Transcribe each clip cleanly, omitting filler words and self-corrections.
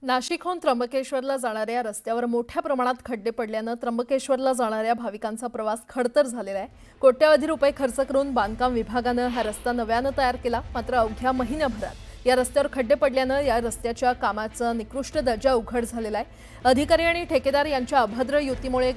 नाशिकहून त्र्यंबकेश्वरला जाणाऱ्या रस्त्यावर मोठ्या प्रमाणात खड्डे पडल्यानं त्र्यंबकेश्वरला जाणाऱ्या भाविकांचा प्रवास खडतर झालेला आहे। कोट्यवधी रुपये खर्च करून बांधकाम विभागानं हा रस्ता नव्यानं तयार केला, मात्र अवघ्या महिन्याभरात या रस्त्यावर खड्डे पडल्यानं या रस्त्याच्या कामाचा निकृष्ट दर्जा उघड झालेला आहे। अधिकारी आणि ठेकेदार यांच्या अभद्र युतीमुळे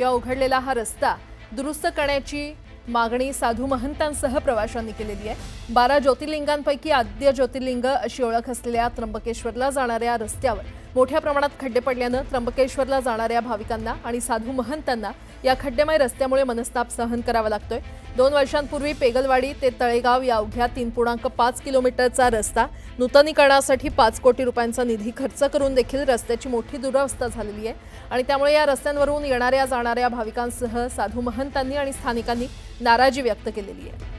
उघडलेला हा रस्ता दुरुस्त करण्याची मागणी साधू महंतांसह प्रवाशांनी केलेली आहे। 12 ज्योतिर्लिंगांपैकी आद्य ज्योतिर्लिंग अशी ओळख असलेल्या त्र्यंबकेश्वरला जाणाऱ्या रस्त्यावर मोठ्या प्रमाणात खड्डे पडल्यानं त्र्यंबकेश्वरला जाणाऱ्या भाविकांना आणि साधू महंतांना या खड्डेमय रस्त्यामुळे मनस्ताप सहन करावा लागतोय। 2 वर्षांपूर्वी पेगलवाडी ते तळेगाव या अवघ्या 3.5 किलोमीटरचा रस्ता नूतनीकरणासाठी 5 कोटी रुपयांचा निधी खर्च करून देखील रस्त्याची मोठी दुरवस्था झालेली आहे आणि त्यामुळे या रस्त्यांवरून येणाऱ्या जाणाऱ्या भाविकांसह साधू महंतांनी आणि स्थानिकांनी नाराजी व्यक्त केलेली आहे।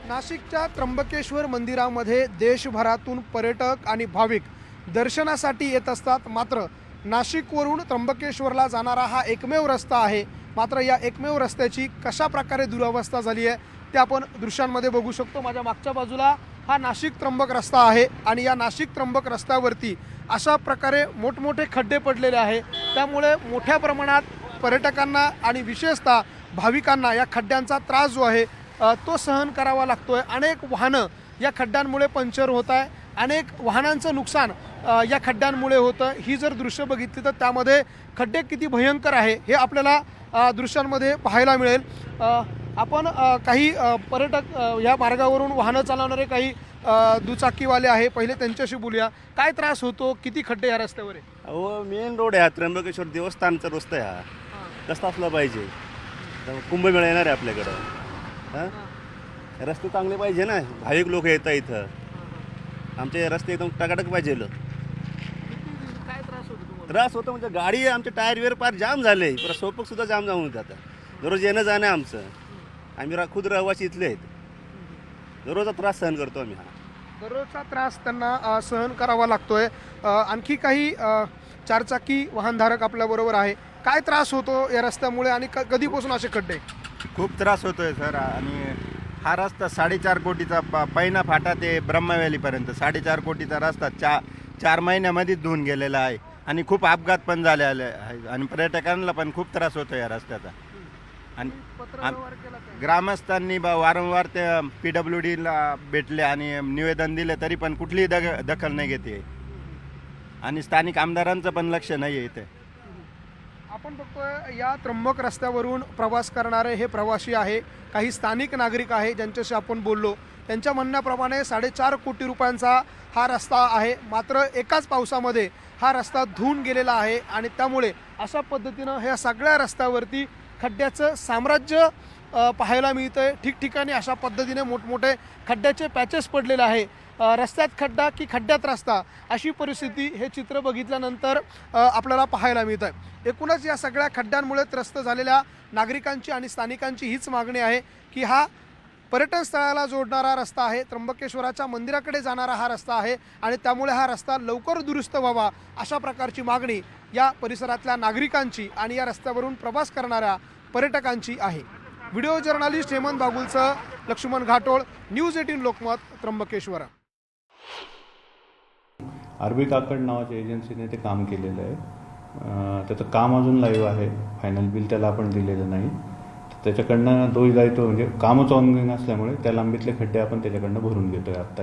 नाशिकच्या त्र्यंबकेश्वर मंदिरामध्ये देशभरातून पर्यटक आणि भाविक दर्शनासाठी येत असतात। मात्र नाशिकवरून त्र्यंबकेश्वरला जाणारा हा एकमेव रस्ता आहे। मात्र या एकमेव रस्त्याची कशा प्रकारे दुरवस्था झाली आहे ते आपण दृश्यांमध्ये बघू शकतो। माझ्या मागच्या बाजूला हा नाशिक त्र्यंबक रस्ता आहे आणि या नाशिक त्र्यंबक रस्त्यावरती अशा प्रकारे मोठमोठे खड्डे पडलेले आहे। त्यामुळे मोठ्या प्रमाणात पर्यटकांना आणि विशेषतः भाविकांना या खड्ड्यांचा त्रास जो आहे तो सहन करावा लागतोय। अनेक वाहनं या खड्ड्यांमुळे पंक्चर होत आहे, अनेक वाहनांचं नुकसान या खड्ड्यांमुळे होतं। ही जर दृश्य बघितली तर त्यामध्ये खड्डे किती भयंकर आहे हे आपल्याला दृश्यांमध्ये पाहायला मिळेल। आपण काही पर्यटक या मार्गावरून वाहनं चालवणारे काही दुचाकीवाले आहे, पहिले त्यांच्याशी बोलूया। काय त्रास होतो, किती खड्डे या रस्त्यावर आहे? अहो, मेन रोड आहे, त्र्यंबकेश्वर देवस्थानचा रस्ता आहे हा। कसा असला पाहिजे? कुंभमेळा येणार आहे आपल्याकडं, हां रस्ते चांगले पाहिजे ना, भाविक लोक येतात इथं। आमचे रस्ते एकदम टकाटक पाहिजे। काय त्रास होतो तुम्हाला? त्रास होतो म्हणजे गाडी आमचे टायर वेअर पार जाम झाले, परत सोपक सुद्धा जाम जाऊन जातं। दररोज येणं जाणं आहे आमचं, आम्ही खुद रहिवासी इथले आहेत, दररोजचा त्रास सहन करतो आम्ही। हा दररोजचा त्रास त्यांना सहन करावा लागतोय। आणखी काही चारचाकी वाहनधारक आपल्याबरोबर आहे। काय त्रास होतो या रस्त्यामुळे आणि कधीपासून असे खड्डे? खूप त्रास होतोय सर। आणि हा रस्ता 4.5 कोटीचा पैना फाटा ते ब्रह्मवॅलीपर्यंत 4.5 कोटीचा रस्ता 4 महिन्यामध्ये धुवून गेलेला आहे आणि खूप अपघात पण झालेले आहे आणि पर्यटकांना पण खूप त्रास होतो या रस्त्याचा। आणि ग्रामस्थांनी वारंवार ते PWDला भेटले आणि निवेदन दिले, तरी पण कुठलीही दखल नाही घेते आणि स्थानिक आमदारांचं पण लक्ष नाही आहे इथे। आपण बघतोय या त्र्यंबक रस्त्यावरून प्रवास करणारे हे प्रवासी आहे, काही स्थानिक नागरिक आहे ज्यांच्याशी आपण बोललो। त्यांच्या म्हणण्याप्रमाणे 4.5 कोटी रुपयांचा हा रस्ता आहे, मात्र एकाच पावसामध्ये हा रस्ता धुवून गेलेला आहे आणि त्यामुळे अशा पद्धतीनं ह्या सगळ्या रस्त्यावरती खड्ड्याचं साम्राज्य पाहायला मिळतंय। ठिकठिकाणी अशा पद्धतीने मोठमोठे खड्ड्याचे पॅचेस पडलेले आहे। रस्त्यात खड्डा की खड्ड्यात रस्ता अशी परिस्थिती हे चित्र बघितल्यानंतर आपल्याला पाहायला मिळत आहे। एकूणच या सगळ्या खड्ड्यांमुळे त्रस्त झालेल्या नागरिकांची आणि स्थानिकांची हीच मागणी आहे की हा पर्यटन स्थळाला जोडणारा रस्ता आहे, त्र्यंबकेश्वराच्या मंदिराकडे जाणारा हा रस्ता आहे आणि त्यामुळे हा रस्ता लवकर दुरुस्त व्हावा अशा प्रकारची मागणी या परिसरातल्या नागरिकांची आणि या रस्त्यावरून प्रवास करणाऱ्या पर्यटकांची आहे। व्हिडिओ जर्नलिस्ट हेमंत बागुलसह लक्ष्मण घाटोळ, न्यूज 18 लोकमत, त्र्यंबकेश्वर। आरबी काकड नावाच्या एजन्सीने ते काम केलेलं आहे। त्याचं काम अजून लाईव्ह आहे, फायनल बिल त्याला आपण दिलेलं नाही। त्याच्याकडनं दोष दायित्व म्हणजे कामच ऑनगोईंग असल्यामुळे त्या लांबीतले खड्डे आपण त्याच्याकडनं भरून घेतो आहे आत्ता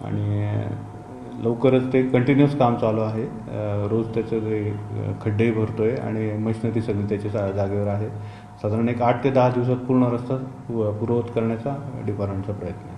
आणि लवकरच ते कंटिन्युअस काम चालू आहे। रोज त्याचं ते खड्डेही भरतो आहे आणि मशिनरी सगळी त्याच्या जागेवर आहे। साधारण 8 ते 10 दिवसात पूर्ण रस्ता पूर्ववत करण्याचा डिपार्टमेंटचा प्रयत्न आहे।